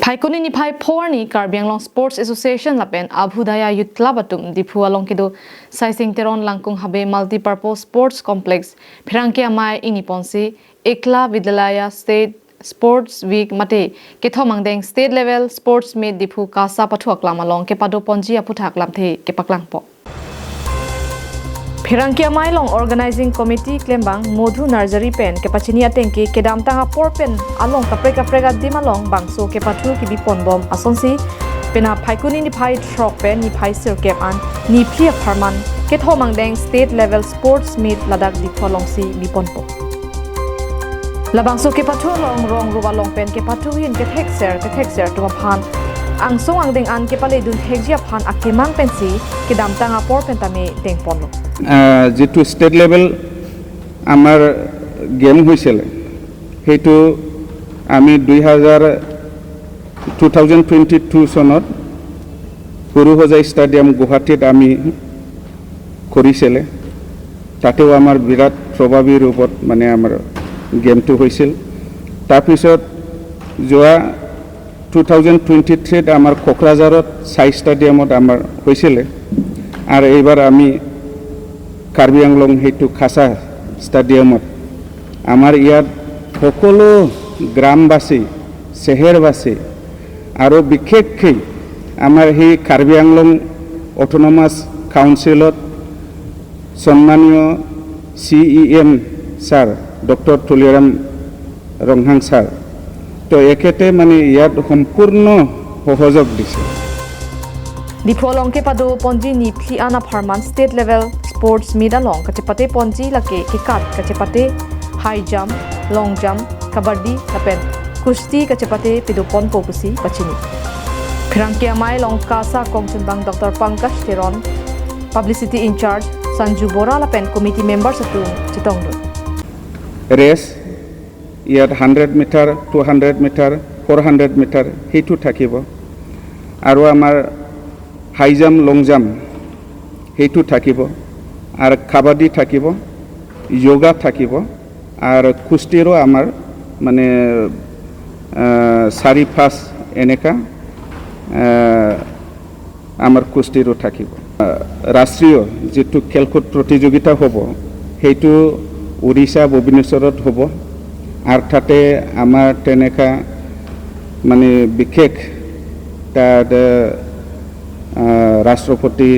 Phaikuni ni phai phorni Karbianglong Sports Association lapen Abhudaya Youth Club atum Diphu alongkido saising teron langkung habe multi-purpose sports complex phirangkia mai iniponsi ekla vidyalaya state sports week mate kethomangdeng state level sports meet Diphu KASA pathu aklam along kepado ponji aputha aklam the kepaklang po Phirangkia mai long organizing committee klembang modhu nursery pen kepachini atengki kedam tanga por pen along kaprega dimalong bangso kepathu ki bipon bom asonsi pena phaikuni ni phai throk pen ni phai sirkep an ni phia pharman kethomangdeng state level sports meet ladak dipholongsi bipon po labangso kepathu long rong rubalong pen kepathu hin kethek ser tuma phan angsong angdeng an kepale dun thekjia phan akemang pensi kedam tanga por pen tame deng ponlo যেটো state level আমাৰ game হৈছিল সেইটো আমি 2022 চনত সৰুসজাই stadium গুৱাহাটীত আমি কৰিছিলে তাতেও আমাৰ বিৰাট প্ৰভাৱী ৰূপত মানে আমাৰ গেমটো হৈছিল তাৰপিছত যোৱা 2023 আমাৰ কোকৰাঝাৰত সাই ষ্টেডিয়ামত আমাৰ হৈছিলে আৰু এইবাৰ আমি Karbi Anglong hetu KASA stadiumot amar iat সকলো গ্ৰামবাসী শহৰবাসী আৰু বিশেষকৈ আমাৰ হে Karbi Anglong অটোনমাস কাউন্সিলত সম্মানীয় CEM sir doctor Tuliram Ronghang sir তো একেতে মানে ইয়াত সম্পূৰ্ণ সহযোগ দিছে Diphu along kepado ponji ni phli ana pharman state level sports meet along kachepate ponji lake kikat kachepate high jump long jump kabaddi lapen kushti kachepate pidupon popusi pachini Phirangkia mai long KASA kongchunbang Dr. Pankaj Teron publicity in charge Sanju Bora lapen committee members atu chitongdo race yat 100 meter 200 meter 400 meter hetu thakibo aru amar high jump long jump হেতু থাকিব আর কাবাডি থাকিব যোগা থাকিব আর কুস্তিরও আমার মানে 4-5 এনেকা আমার কুস্তিরও থাকিব রাষ্ট্রীয় যেটো খেলকুদ প্রতিযোগিতা হব হেতু ওড়িশা ভুবনেশ্বরত হব আর তাতে আমার তেনেকা মানে বিশেষ তাত রাষ্ট্রপতি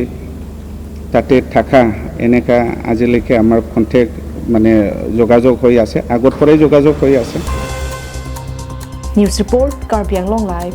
তাতে থাকা এনেকা আজিলৈকে আমাৰ কন্টেক্ট মানে যোগাযোগ হৈ আছে আগৰ পৰাই যোগাযোগ হৈ আছে news report Karbi Anglong live